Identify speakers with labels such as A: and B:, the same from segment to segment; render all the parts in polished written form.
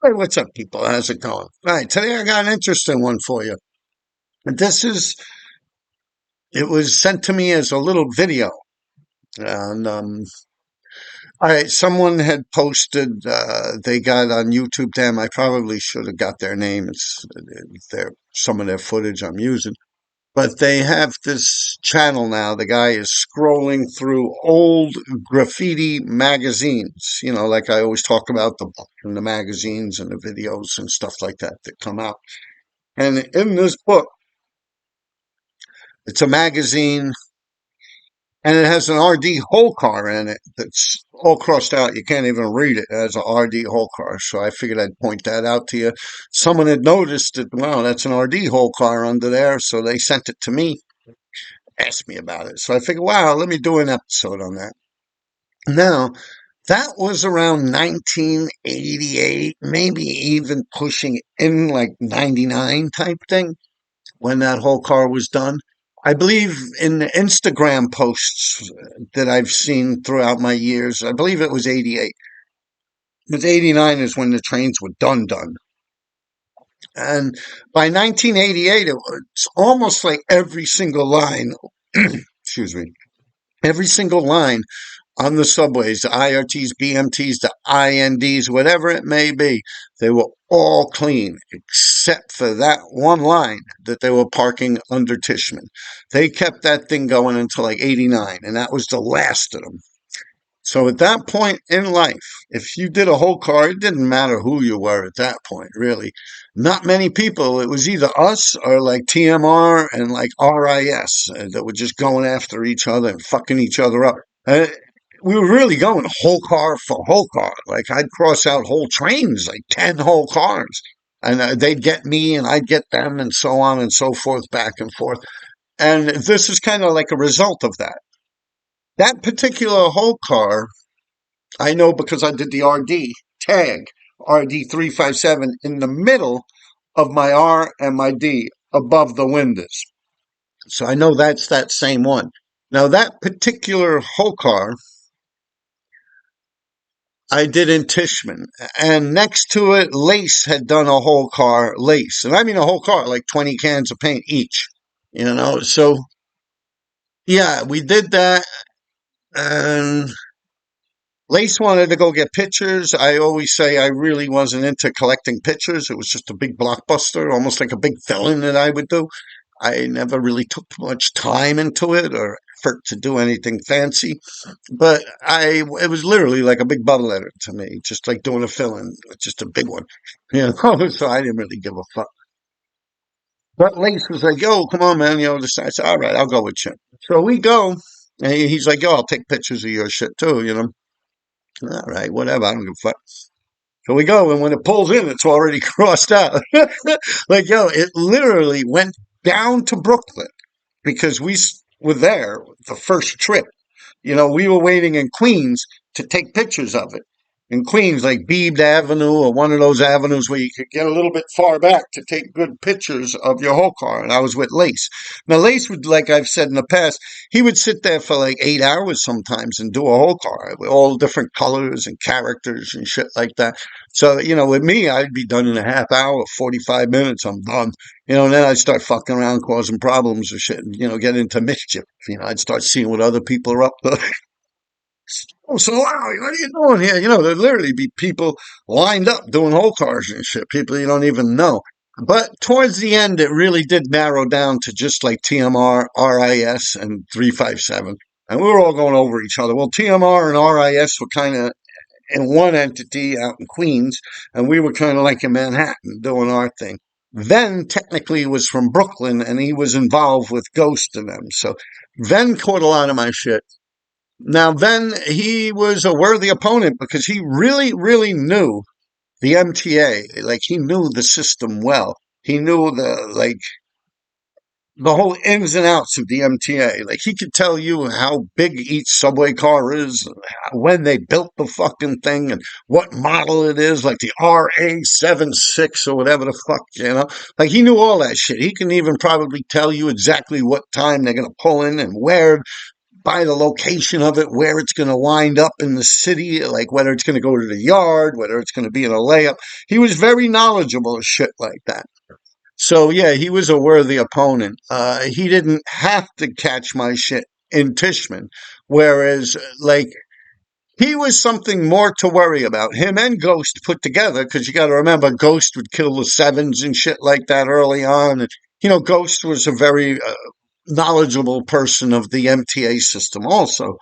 A: Hey, what's up, people? How's it going? All right, today I got an interesting one for you. And it was sent to me as a little video. And, all right, someone had posted, they got on YouTube. Damn, I probably should have got their name. It's some of their footage I'm using. But they have this channel now. The guy is scrolling through old graffiti magazines, like I always talk about the book and the magazines and the videos and stuff like that that come out. And in this book, it's a magazine and it has an RD whole car in it that's all crossed out. You can't even read it as an RD whole car. So I figured I'd point that out to you. Someone had noticed that, wow, that's an RD whole car under there. So they sent it to me, asked me about it. So I figured, wow, let me do an episode on that. Now, that was around 1988, maybe even pushing in like 99 type thing when that whole car was done. I believe in the Instagram posts that I've seen throughout my years, I believe it was 88. Because 89 is when the trains were done. And by 1988, it was almost like every single line, excuse me, every single line on the subways, the IRTs, BMTs, the INDs, whatever it may be, they were all clean except for that one line that they were parking under Tishman. They kept that thing going until like 89, and that was the last of them. So at that point in life, if you did a whole car, it didn't matter who you were at that point, really. Not many people. It was either us or like TMR and like RIS that were just going after each other and fucking each other up. Uh, we were really going whole car for whole car. Like I'd cross out whole trains, like 10 whole cars. And they'd get me and I'd get them and so on and so forth, back and forth. And this is kind of like a result of that. That particular whole car I know because I did the RD tag, RD357, in the middle of my R and my D above the windows. So I know that's that same one. Now, that particular whole car I did in Tishman. And next to it, Lace had done a whole car, Lace. And I mean a whole car, like 20 cans of paint each, So, yeah, we did that. And Lace wanted to go get pictures. I always say I really wasn't into collecting pictures. It was just a big blockbuster, almost like a big villain that I would do. I never really took much time into it or effort to do anything fancy, but it was literally like a big bubble letter to me, just like doing a fill-in, just a big one, So I didn't really give a fuck. But Lace was like, "Yo, come on, man, I said, all right, I'll go with you." So we go, and he's like, "Yo, I'll take pictures of your shit too." All right, whatever. I don't give a fuck. So we go, and when it pulls in, it's already crossed out. Like, yo, it literally went down to Brooklyn because were there the first trip. We were waiting in Queens to take pictures of it. In Queens, like Beebe Avenue or one of those avenues where you could get a little bit far back to take good pictures of your whole car. And I was with Lace. Now, Lace would, like I've said in the past, he would sit there for like 8 hours sometimes and do a whole car with all different colors and characters and shit like that. So, with me, I'd be done in a half hour, 45 minutes, I'm done. And then I'd start fucking around causing problems or shit and, get into mischief. I'd start seeing what other people are up to. Oh, so wow, what are you doing here? There'd literally be people lined up doing whole cars and shit, people you don't even know. But towards the end, it really did narrow down to just like TMR, RIS, and 357. And we were all going over each other. Well, TMR and RIS were kind of in one entity out in Queens, and we were kind of like in Manhattan doing our thing. Ven technically was from Brooklyn, and he was involved with Ghost and them. So Ven caught a lot of my shit. Now, then he was a worthy opponent because he really, really knew the MTA. Like, he knew the system well. He knew the whole ins and outs of the MTA. Like, he could tell you how big each subway car is, when they built the fucking thing, and what model it is, like the RA76 or whatever the fuck. Like, he knew all that shit. He can even probably tell you exactly what time they're going to pull in and where by the location of it, where it's going to wind up in the city, like whether it's going to go to the yard, whether it's going to be in a layup. He was very knowledgeable of shit like that. So yeah, he was a worthy opponent. He didn't have to catch my shit in Tishman, whereas like he was something more to worry about. Him and Ghost put together, because you got to remember, Ghost would kill the sevens and shit like that early on. And, Ghost was a very knowledgeable person of the MTA system also.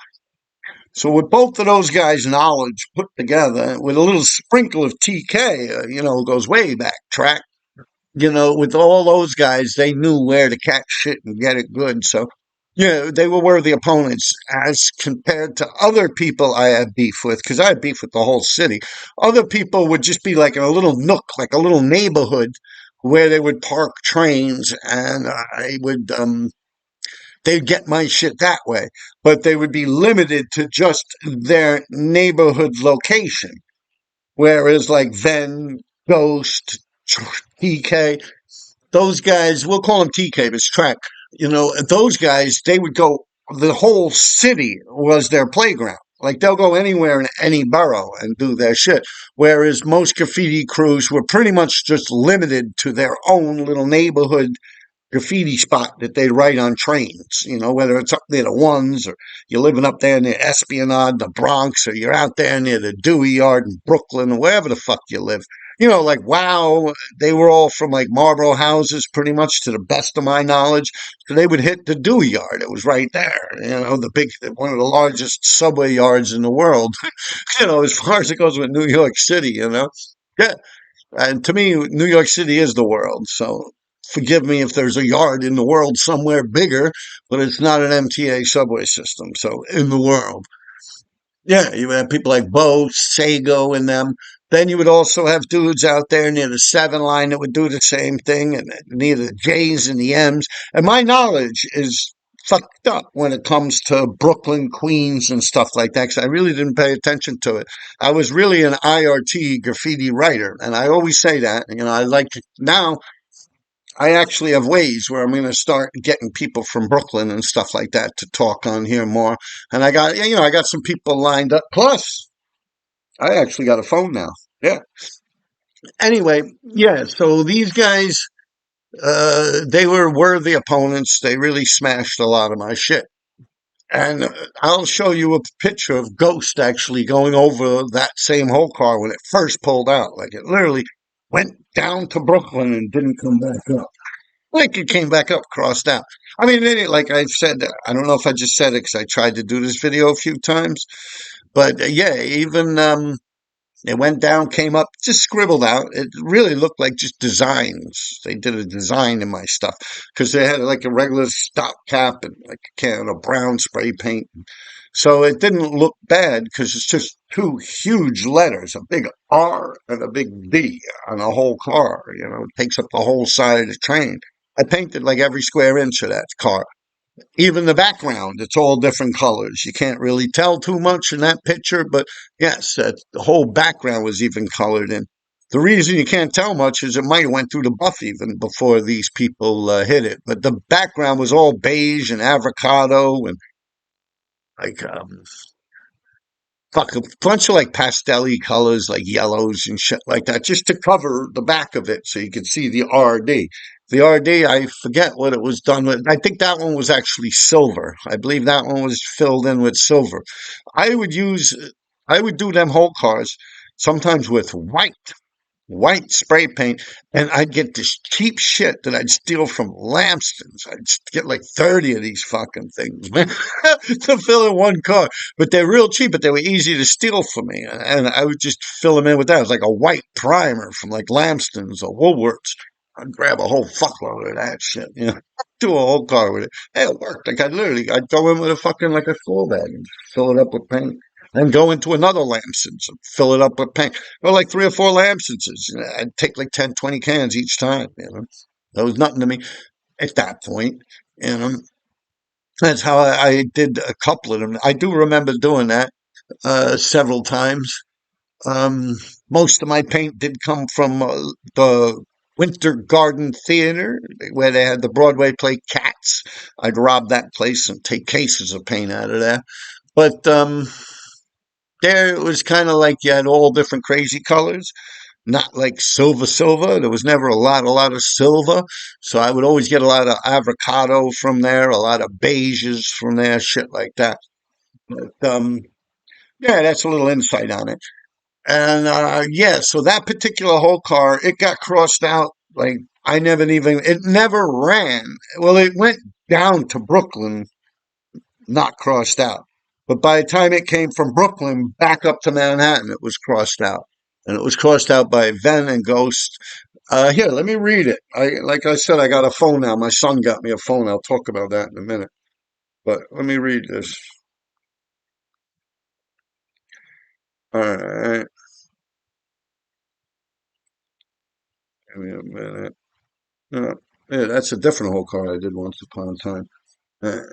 A: So with both of those guys' knowledge put together, with a little sprinkle of TK, goes way back track. With all those guys, they knew where to catch shit and get it good. So, yeah, they were worthy opponents as compared to other people I had beef with, because I had beef with the whole city. Other people would just be like in a little nook, like a little neighborhood where they would park trains, and they'd get my shit that way. But they would be limited to just their neighborhood location. Whereas like Ven, Ghost, TK, those guys, we'll call them TK, but it's track. Those guys, they would go, the whole city was their playground. Like they'll go anywhere in any borough and do their shit. Whereas most graffiti crews were pretty much just limited to their own little neighborhood graffiti spot that they write on trains, whether it's up near the ones or you're living up there near Esplanade, the Bronx, or you're out there near the Dewey Yard in Brooklyn, or wherever the fuck you live. Like, wow, they were all from like Marlboro houses, pretty much to the best of my knowledge. So they would hit the Dewey Yard. It was right there, one of the largest subway yards in the world, as far as it goes with New York City. Yeah. And to me, New York City is the world. So forgive me if there's a yard in the world somewhere bigger, but it's not an MTA subway system. So in the world. Yeah, you would have people like Bo, Sago, and them. Then you would also have dudes out there near the 7 line that would do the same thing, and near the J's and the M's. And my knowledge is fucked up when it comes to Brooklyn, Queens, and stuff like that, because I really didn't pay attention to it. I was really an IRT graffiti writer, and I always say that. I like to, now I actually have ways where I'm going to start getting people from Brooklyn and stuff like that to talk on here more. And I got some people lined up. Plus, I actually got a phone now. Yeah. Anyway, yeah. So these guys, they were worthy opponents. They really smashed a lot of my shit. And I'll show you a picture of Ghost actually going over that same whole car when it first pulled out. Like it literally went down to Brooklyn and didn't come back up. Like it came back up, crossed out. I mean, like I said, I don't know if I just said it because I tried to do this video a few times, but yeah, even it went down, came up, just scribbled out. It really looked like just designs. They did a design in my stuff because they had like a regular stop cap and like a can of brown spray paint. So it didn't look bad because it's just two huge letters, a big R and a big D on a whole car. It takes up the whole side of the train. I painted like every square inch of that car. Even the background, it's all different colors. You can't really tell too much in that picture, but yes, the whole background was even colored in. The reason you can't tell much is it might have went through the buff even before these people hit it. But the background was all beige and avocado and like fuck a bunch of like pastel-y colors like yellows and shit like that just to cover the back of it so you could see the RD. The RD, I forget what it was done with. I think that one was actually silver. I believe that one was filled in with silver. I would use, I would do them whole cars sometimes with white spray paint, and I'd get this cheap shit that I'd steal from Lamston's. I'd get like 30 of these fucking things, man, to fill in one car. But they're real cheap, but they were easy to steal for me. And I would just fill them in with that. It was like a white primer from like Lamston's or Woolworths. I'd grab a whole fuckload of that shit, do a whole car with it. Hey, it worked. Like I'd go in with a fucking like a school bag and fill it up with paint. And go into another Lamson's and fill it up with paint. Go like 3 or 4 Lamson's. I'd take like 10, 20 cans each time. That was nothing to me at that point. You know, that's how I did a couple of them. I do remember doing that several times. Um, Most of my paint did come from the Winter Garden Theater, where they had the Broadway play Watts. I'd rob that place and take cases of paint out of there. But there it was kind of like you had all different crazy colors, not like silver. There was never a lot of silver. So I would always get a lot of avocado from there, a lot of beiges from there, shit like that. But yeah, that's a little insight on it. And yeah, so that particular whole car, it got crossed out. Like it never ran. Well, it went down to Brooklyn, not crossed out. But by the time it came from Brooklyn back up to Manhattan, it was crossed out. And it was crossed out by Ven and Ghost. Here, let me read it. Like I said, I got a phone now. My son got me a phone. I'll talk about that in a minute. But let me read this. All right, give me a minute. Uh, yeah, that's a different whole car I did once upon a time. Uh,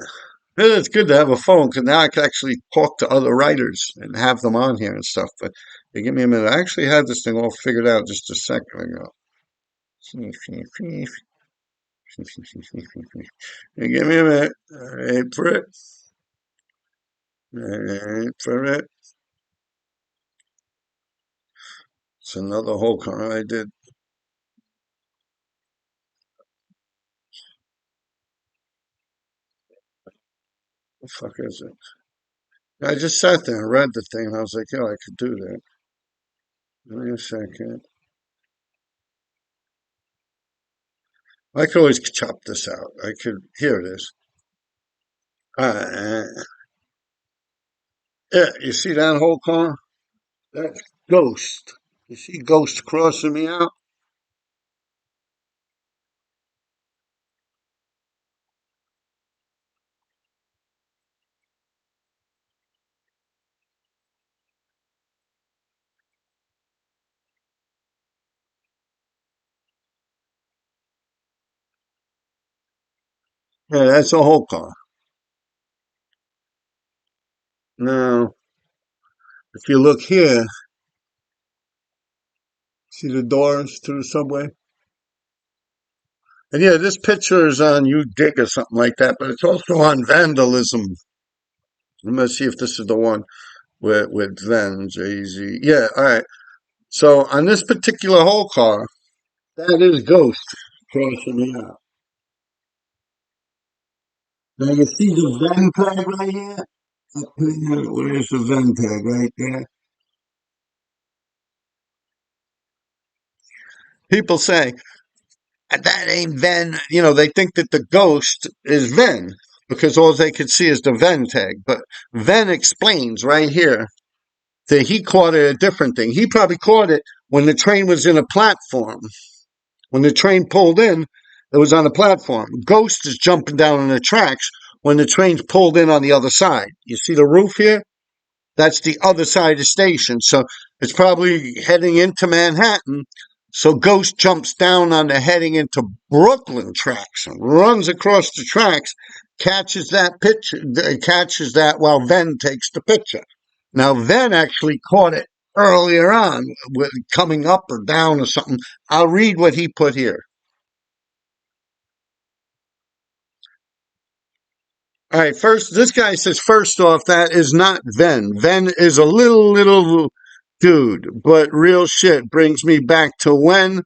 A: yeah, it's good to have a phone because now I can actually talk to other writers and have them on here and stuff. But give me a minute. I actually had this thing all figured out just a second ago. Give me a minute. Wait for it. Wait for it. It's another whole car I did. What the fuck is it? I just sat there and read the thing, and I was like, "Yeah, I could do that." Give me a second. I could always chop this out. I could. Here it is. Uh, yeah, you see that whole car? That's Ghost. You see Ghost crossing me out? Yeah, that's a whole car. Now, if you look here, see the doors to the subway? And yeah, this picture is on You Dig or something like that, but it's also on vandalism. Let me see if this is the one with Ven, Jay-Z. Yeah, all right. So on this particular whole car, that is Ghost crossing me out. Now you see the Ven tag right here? Up here, where's the Ven tag right there? People say, that ain't Ven. You know, they think that the Ghost is Ven because all they could see is the Ven tag. But Ven explains right here that he caught it a different thing. He probably caught it when the train was in a platform. When the train pulled in, it was on a platform. Ghost is jumping down on the tracks when the train's pulled in on the other side. You see the roof here? That's the other side of the station. So it's probably heading into Manhattan. So Ghost jumps down on the heading into Brooklyn tracks and runs across the tracks, catches that picture, catches that while Ven takes the picture. Now Ven actually caught it earlier on, coming up or down or something. I'll read what he put here. All right, first, this guy says, first off, that is not Ven. Ven is a little dude, but real shit brings me back to when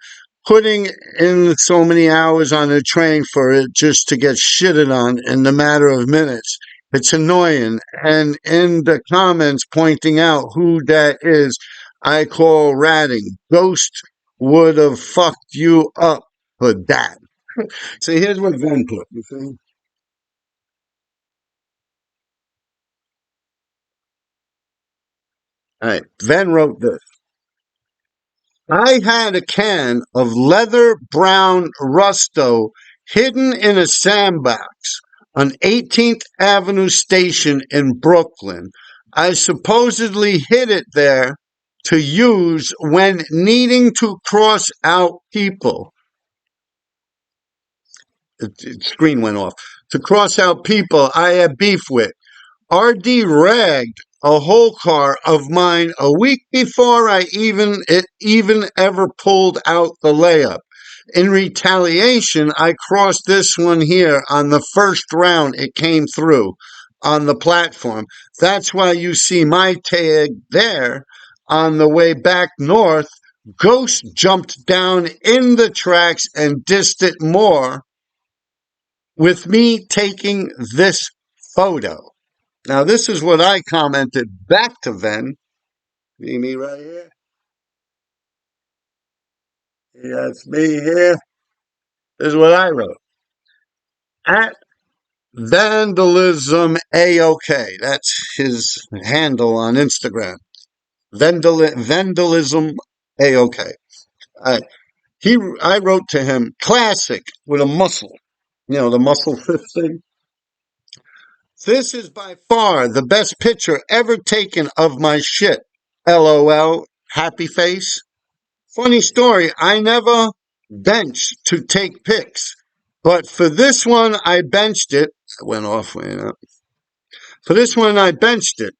A: putting in so many hours on a train for it just to get shitted on in the matter of minutes. It's annoying. And in the comments pointing out who that is, I call ratting. Ghost would have fucked you up for that. See, here's what Ven put. You see? All right, Ven wrote this. I had a can of leather brown Rusto hidden in a sandbox on 18th Avenue Station in Brooklyn. I supposedly hid it there to use when needing to cross out people. The screen went off. To cross out people I had beef with. RD ragged a whole car of mine a week before I even ever pulled out the layup. In retaliation, I crossed this one here on the first round it came through on the platform. That's why you see my tag there on the way back north. Ghost jumped down in the tracks and dissed it more with me taking this photo. Now, this is what I commented back to Ven. See me right here? Yeah, it's me here. This is what I wrote. At Vandalism AOK. That's his handle on Instagram. Vandalism AOK. I, I wrote to him, classic with a muscle. You know, the muscle fist thing. This is by far the best picture ever taken of my shit. LOL. Happy face. Funny story. I never benched to take pics, but for this one, I benched it. I went off. For this one, I benched it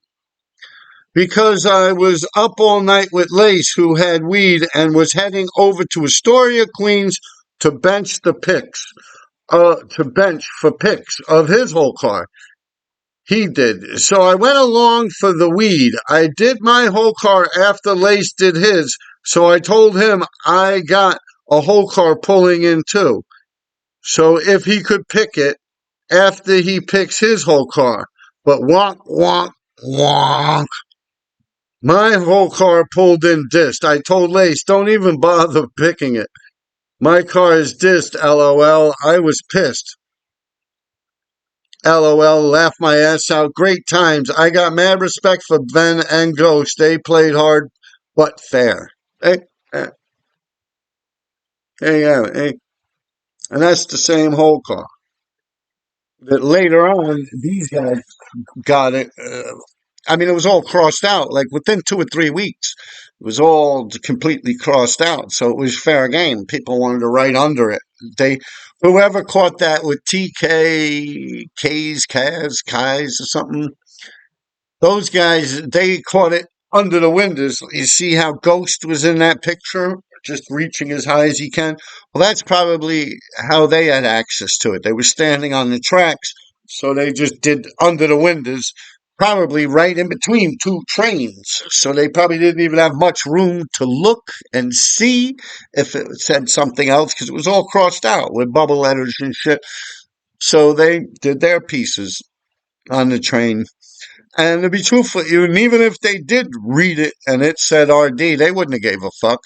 A: because I was up all night with Lace, who had weed, and was heading over to Astoria, Queens, to bench the pics, to bench for pics of his whole car. He did. So I went along for the weed. I did my whole car after Lace did his. So I told him I got a whole car pulling in too. So if he could pick it after he picks his whole car. But wonk, wonk, wonk. My whole car pulled in dissed. I told Lace, don't even bother picking it. My car is dissed, LOL. I was pissed. LOL, laugh my ass out. Great times. I got mad respect for Ben and Ghost. They played hard, but fair. Hey, hey. And that's the same whole car. That later on, these guys got it. I mean, it was all crossed out. Like within 2 or 3 weeks, it was all completely crossed out. So it was fair game. People wanted to write under it. They, whoever caught that with TK, K's, Kaz, Kai's or something, those guys, they caught it under the windows. You see how Ghost was in that picture, just reaching as high as he can? Well, that's probably how they had access to it. They were standing on the tracks, so they just did under the windows, probably right in between two trains. So they probably didn't even have much room to look and see if it said something else because it was all crossed out with bubble letters and shit. So they did their pieces on the train. And to be truthful, even if they did read it and it said RD, they wouldn't have gave a fuck.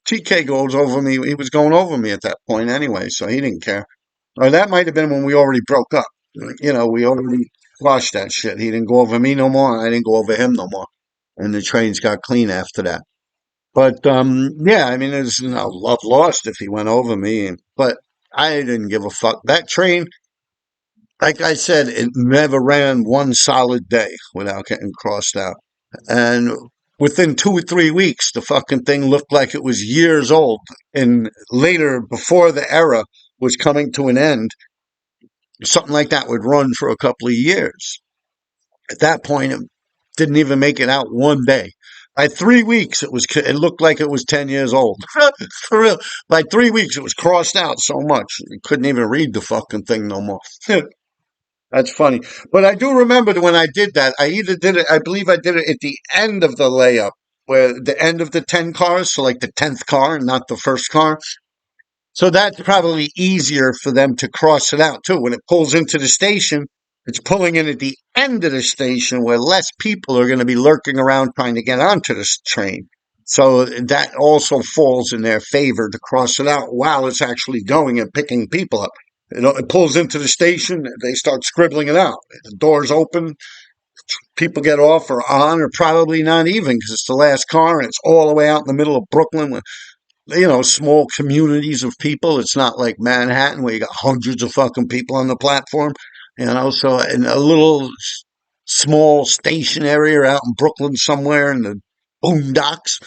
A: TK goes over me. He was going over me at that point anyway, so he didn't care. Or that might have been when we already broke up. You know, we already squashed that shit. He didn't go over me no more. I didn't go over him no more. And the trains got clean after that. But yeah, I mean, there's no love lost if he went over me. But I didn't give a fuck. That train, like I said, it never ran one solid day without getting crossed out. And within 2 or 3 weeks, the fucking thing looked like it was years old. And later, before the era was coming to an end, something like that would run for a couple of years. At that point, it didn't even make it out one day. By 3 weeks, it looked like it was 10 years old. For real. By 3 weeks, it was crossed out so much you couldn't even read the fucking thing no more. That's funny. But I do remember that when I did that, I either did it, I believe I did it at the end of the layup, where the end of the 10 cars, so like the 10th car, not the first car. So that's probably easier for them to cross it out too. When it pulls into the station, it's pulling in at the end of the station where less people are going to be lurking around trying to get onto this train. So that also falls in their favor to cross it out while it's actually going and picking people up. It pulls into the station, they start scribbling it out. The doors open, people get off or on, or probably not even because it's the last car and it's all the way out in the middle of Brooklyn with, small communities of people. It's not like Manhattan where you got hundreds of fucking people on the platform. So in a little small station area out in Brooklyn somewhere in the boondocks,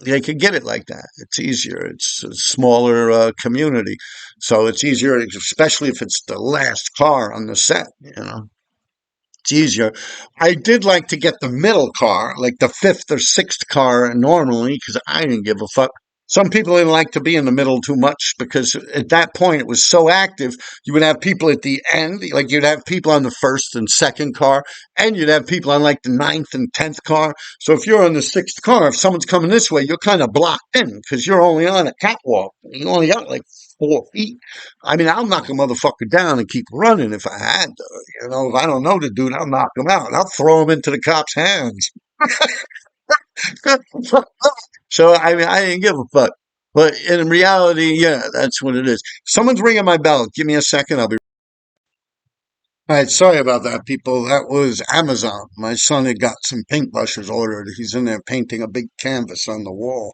A: they could get it like that. It's easier. It's a smaller community. So it's easier, especially if it's the last car on the set. It's easier. I did like to get the middle car, like the fifth or sixth car normally, because I didn't give a fuck. Some people didn't like to be in the middle too much because at that point it was so active. You would have people at the end, like you'd have people on the first and second car, and you'd have people on like the ninth and 10th car. So if you're on the sixth car, if someone's coming this way, you're kind of blocked in because you're only on a catwalk. You only got like 4 feet. I mean, I'll knock a motherfucker down and keep running if I had to. If I don't know the dude, I'll knock him out. I'll throw him into the cop's hands. So I mean, I didn't give a fuck. But in reality, yeah, that's what it is. Someone's ringing my bell. Give me a second. I'll be. All right, sorry about that, people. That was Amazon. My son had got some paintbrushes ordered. He's in there painting a big canvas on the wall.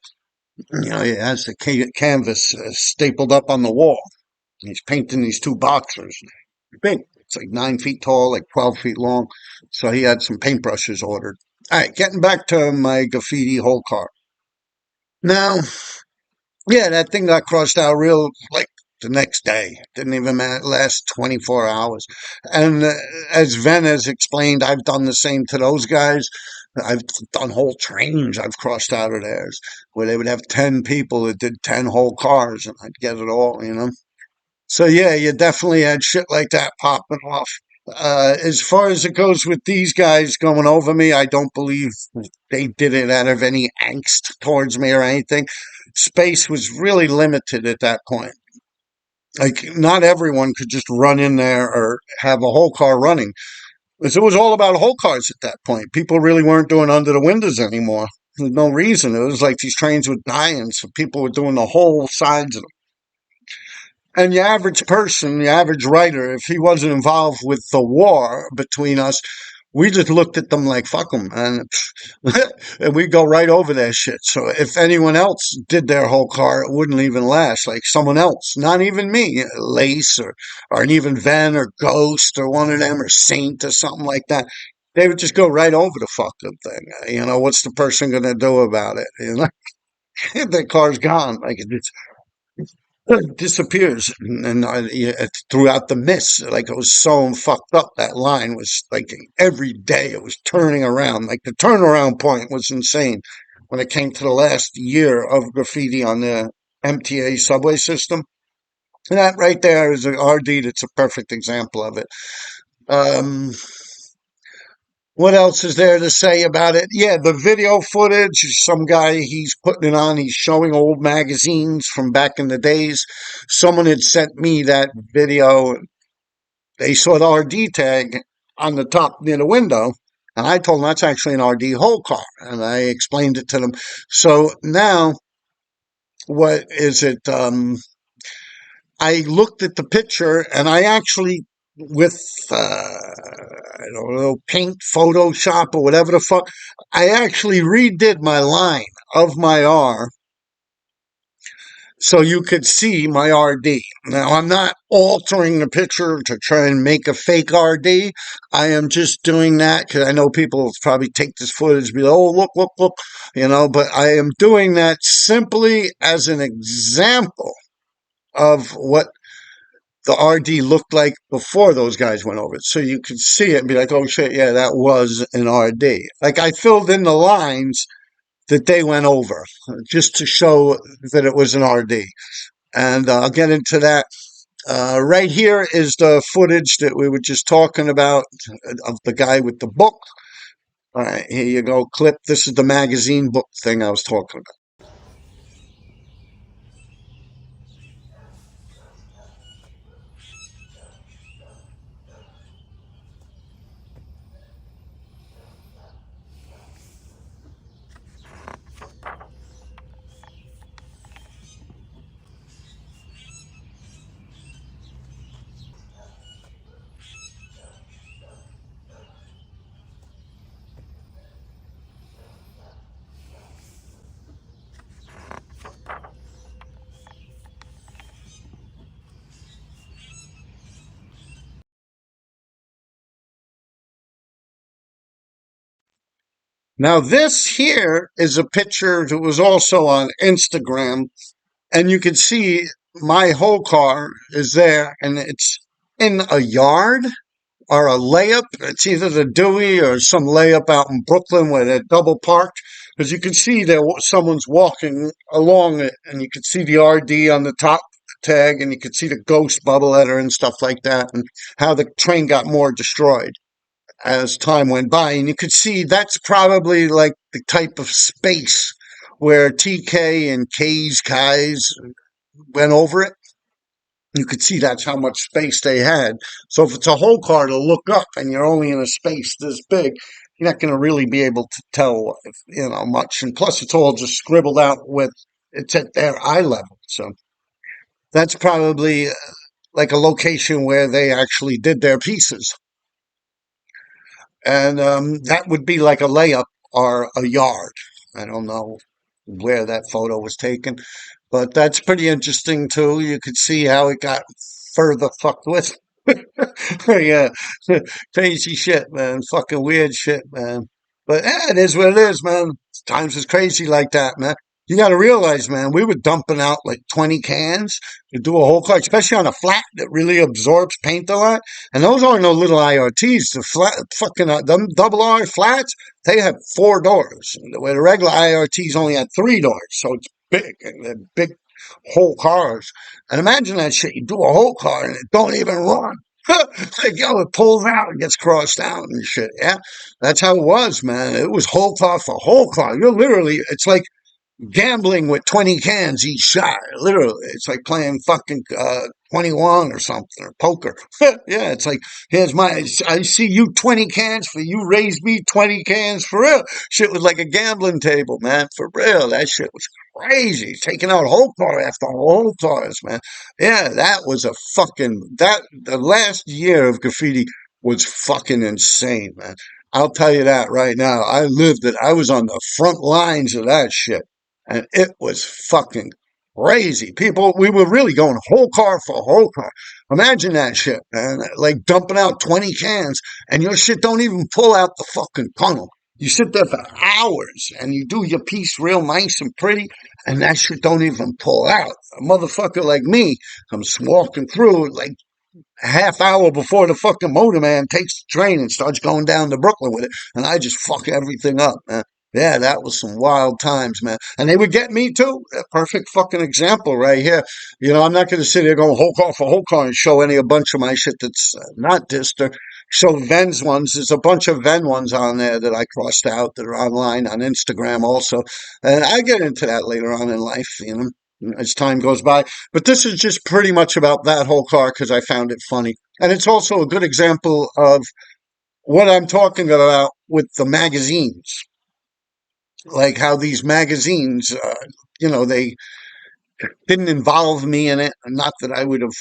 A: He has the canvas stapled up on the wall. He's painting these two boxers. Big. It's like 9 feet tall, like 12 feet long. So he had some paintbrushes ordered. All right, getting back to my graffiti whole car. Now, yeah, that thing got crossed out real like the next day. Didn't even last 24 hours. And as Ven has explained, I've done the same to those guys. I've done whole trains I've crossed out of theirs where they would have 10 people that did 10 whole cars and I'd get it all. So yeah, you definitely had shit like that popping off. As far as it goes with these guys going over me, I don't believe they did it out of any angst towards me or anything. Space was really limited at that point. Like, not everyone could just run in there or have a whole car running. Because it was all about whole cars at that point. People really weren't doing under the windows anymore. There's no reason. It was like these trains were dying, so people were doing the whole sides of them. And the average person, the average writer, if he wasn't involved with the war between us, we just looked at them like fuck them, and we go right over that shit. So if anyone else did their whole car, it wouldn't even last. Like someone else, not even me, Lace or an even Van or Ghost or one of them or Saint or something like that. They would just go right over the fucked up thing. What's the person gonna do about it? Their car's gone. Like it disappears and throughout the mist, like it was so fucked up. That line was like every day it was turning around. Like the turnaround point was insane when it came to the last year of graffiti on the MTA subway system. And that right there is an RD that's a perfect example of it. um what else is there to say about it? Yeah, the video footage. Some guy, he's putting it on. He's showing old magazines from back in the days. Someone had sent me that video. They saw the RD tag on the top near the window. And I told them that's actually an RD whole car. And I explained it to them. So now, what is it? I looked at the picture and I actually, with, I don't know, paint, Photoshop, or whatever the fuck, I actually redid my line of my R so you could see my RD. Now, I'm not altering the picture to try and make a fake RD. I am just doing that because I know people will probably take this footage and be like, oh, look, look, look, but I am doing that simply as an example of what the RD looked like before those guys went over it. So you could see it and be like, oh shit, yeah, that was an RD. Like I filled in the lines that they went over just to show that it was an RD. And I'll get into that. Right here is the footage that we were just talking about of the guy with the book. All right, here you go, clip. This is the magazine book thing I was talking about. Now, this here is a picture that was also on Instagram, and you can see my whole car is there, and it's in a yard or a layup. It's either the Dewey or some layup out in Brooklyn where they're double parked. because you can see there someone's walking along it, and you can see the RD on the top tag, and you can see the ghost bubble letter and stuff like that, and how the train got more destroyed as time went by. And you could see that's probably like the type of space where TK and K's went over it. You could see that's how much space they had. So if it's a whole car to look up and you're only in a space this big, you're not going to really be able to tell, much. And plus, it's all just scribbled out with it's at their eye level. So that's probably like a location where they actually did their pieces, and that would be like a layup or a yard. I don't know where that photo was taken, but that's pretty interesting too. You could see how it got further fucked with. Yeah, crazy shit, man. Fucking weird shit, man. But it is what it is, man. Times is crazy like that, man. You got to realize, man, we were dumping out like 20 cans to do a whole car, especially on a flat that really absorbs paint a lot. And those aren't no little IRTs. The flat, fucking them double R flats, they have 4 doors, where the regular IRTs only had 3 doors. So it's big, and they're big whole cars. And imagine that shit. You do a whole car and it don't even run. Like, yo, it pulls out and gets crossed out and shit. Yeah, that's how it was, man. It was whole car for whole car. You're literally, it's like gambling with 20 cans each shot. Literally, it's like playing fucking 21 or something, or poker. Yeah, it's like, here's I see you 20 cans for you, raise me 20 cans for real. Shit was like a gambling table, man, for real. That shit was crazy. Taking out whole car after whole cars, man. Yeah, that was the last year of graffiti was fucking insane, man. I'll tell you that right now. I lived it. I was on the front lines of that shit, and it was fucking crazy. People, we were really going whole car for whole car. Imagine that shit, man. Like dumping out 20 cans, and your shit don't even pull out the fucking tunnel. You sit there for hours and you do your piece real nice and pretty, and that shit don't even pull out. A motherfucker like me comes walking through like a half hour before the fucking motorman takes the train and starts going down to Brooklyn with it, and I just fuck everything up, man. Yeah, that was some wild times, man. And they would get me too. A perfect fucking example right here. I'm not going to sit here going whole car for whole car and show a bunch of my shit that's not Dister. Show Ven's ones. There's a bunch of Ven ones on there that I crossed out that are online on Instagram also. And I get into that later on in life, as time goes by. But this is just pretty much about that whole car because I found it funny. And it's also a good example of what I'm talking about with the magazines. Like how these magazines, they didn't involve me in it. Not that I would have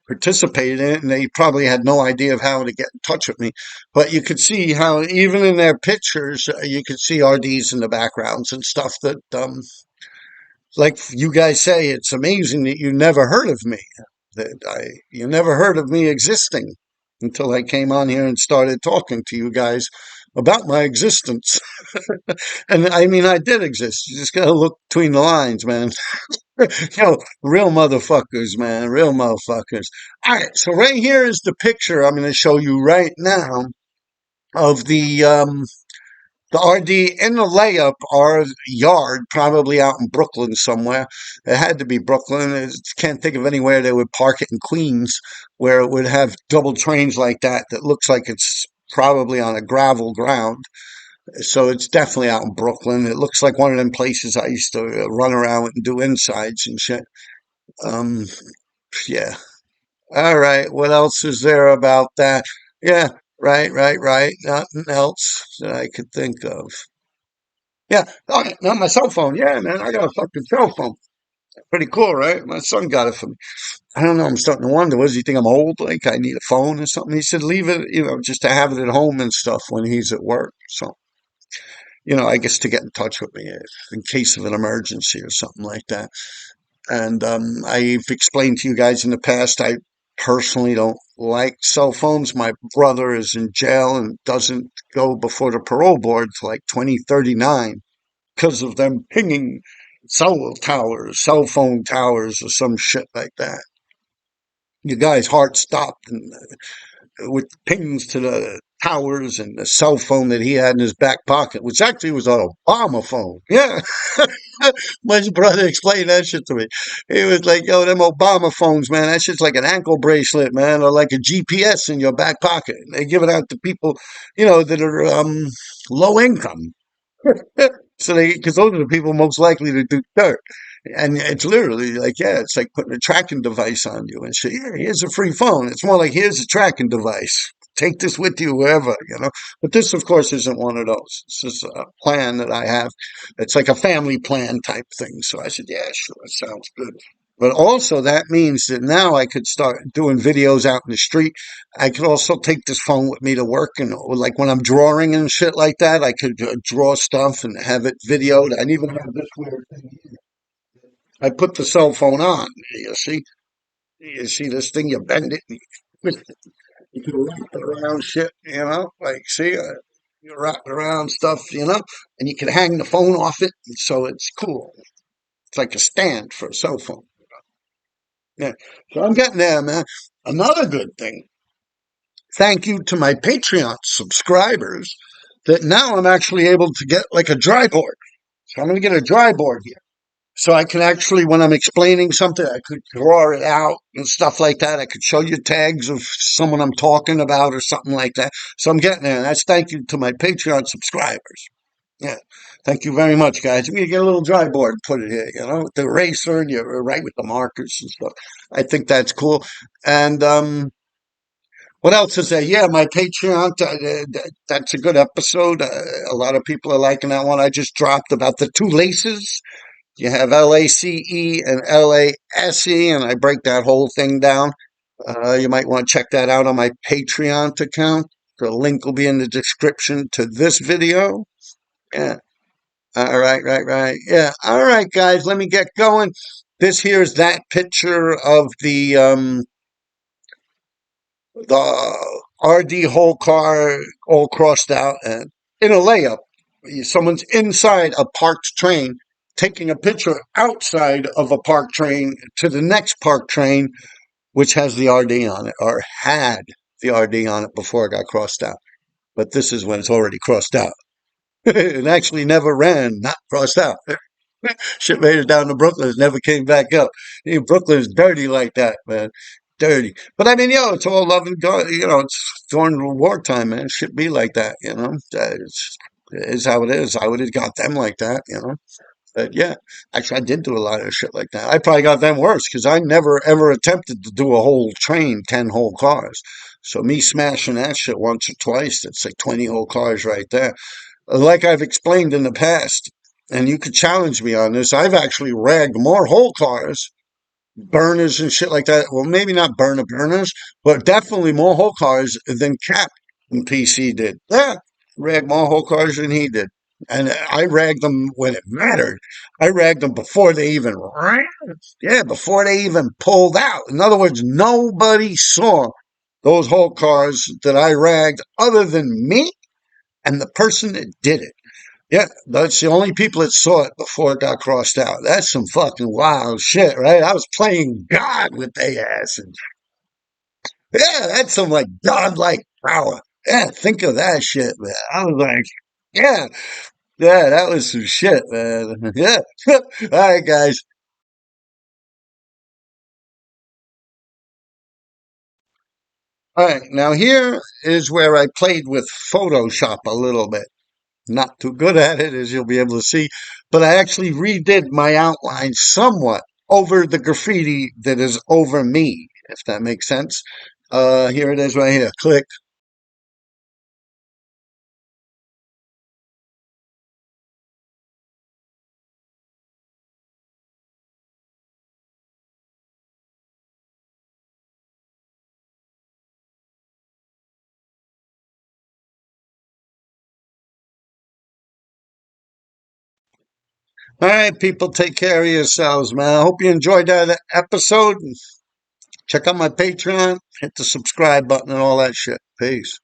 A: participated in it, and they probably had no idea of how to get in touch with me. But you could see how, even in their pictures, you could see RDs in the backgrounds and stuff that, like you guys say, it's amazing that you never heard of me. You never heard of me existing until I came on here and started talking to you guys about my existence. And I mean, I did exist. You just gotta look between the lines, man. Real motherfuckers, man. Real motherfuckers. All right, so right here is the picture I'm going to show you right now of the RD in the layup, our yard, probably out in Brooklyn somewhere. It had to be Brooklyn. I can't think of anywhere they would park it in Queens where it would have double trains like that looks like it's probably on a gravel ground. So it's definitely out in Brooklyn. It looks like one of them places I used to run around and do insides and shit. Um, yeah. All right. What else is there about that? Yeah. Right, right, right. Nothing else that I could think of. Yeah. Oh, not my cell phone. Yeah, man. I got a fucking cell phone. Pretty cool, right? My son got it for me. I don't know. I'm starting to wonder, does he think I'm old? Like I need a phone or something? He said, leave it, just to have it at home and stuff when he's at work. So, I guess to get in touch with me in case of an emergency or something like that. And I've explained to you guys in the past, I personally don't like cell phones. My brother is in jail and doesn't go before the parole board till like 2039 because of them pinging cell phone towers or some shit like that. The guy's heart stopped and with pings to the towers and the cell phone that he had in his back pocket, which actually was an Obama phone. Yeah. My brother explained that shit to me. He was like, yo, them Obama phones, man, that shit's like an ankle bracelet, man, or like a GPS in your back pocket. They give it out to people, that are low income. So because those are the people most likely to do dirt. And it's literally like, yeah, it's like putting a tracking device on you and say, yeah, here's a free phone. It's more like, here's a tracking device. Take this with you wherever. But this, of course, isn't one of those. This is a plan that I have. It's like a family plan type thing. So I said, yeah, sure, it sounds good. But also that means that now I could start doing videos out in the street. I could also take this phone with me to work, and like when I'm drawing and shit like that, I could draw stuff and have it videoed. I even have this weird thing here. I put the cell phone on. You see this thing? You bend it, and you twist it. You can wrap it around shit. Like see, you wrap it around stuff, and you can hang the phone off it, so it's cool. It's like a stand for a cell phone. Yeah, so I'm getting there, man. Another good thing. Thank you to my Patreon subscribers that now I'm actually able to get like a dry board. So I'm going to get a dry board here. So I can actually, when I'm explaining something, I could draw it out and stuff like that. I could show you tags of someone I'm talking about or something like that. So I'm getting there. And that's thank you to my Patreon subscribers. Yeah. Thank you very much, guys. I'm going to get a little dry board and put it here, with the eraser and you write with the markers and stuff. I think that's cool. And, what else is there? Yeah, my Patreon. That's a good episode. A lot of people are liking that one. I just dropped about the two laces. You have LACE and LASE, and I break that whole thing down. You might want to check that out on my Patreon account. The link will be in the description to this video. Yeah. All right, right. Yeah. All right, guys, let me get going. This here's that picture of the RD whole car all crossed out and in a layup. Someone's inside a parked train taking a picture outside of a parked train to the next parked train, which has the RD on it or had the RD on it before it got crossed out. But this is when it's already crossed out. It actually never ran, not crossed out. Shit made it down to Brooklyn, never came back up. Brooklyn's dirty like that, man. Dirty. But I mean, it's all love and God. It's during wartime, man. It should be like that. It is how it is. I would have got them like that. But yeah, actually, I did do a lot of shit like that. I probably got them worse because I never ever attempted to do a whole train, 10 whole cars. So me smashing that shit once or twice, that's like 20 whole cars right there. Like I've explained in the past, and you could challenge me on this, I've actually ragged more whole cars, burners and shit like that. Well, maybe not burners, but definitely more whole cars than Cap and PC did. Yeah, ragged more whole cars than he did. And I ragged them when it mattered. I ragged them before they even ran. Yeah, before they even pulled out. In other words, nobody saw those whole cars that I ragged other than me and the person that did it. Yeah, that's the only people that saw it before it got crossed out. That's some fucking wild shit, right? I was playing God with their asses. Yeah, that's some like godlike power. Yeah, think of that shit, man. I was like, yeah, yeah, that was some shit, man. Yeah. All right, guys. All right, now here is where I played with Photoshop a little bit. Not too good at it, as you'll be able to see, but I actually redid my outline somewhat over the graffiti that is over me, if that makes sense. Here it is right here. Click. All right, people, take care of yourselves, man. I hope you enjoyed that episode. Check out my Patreon, hit the subscribe button and all that shit. Peace.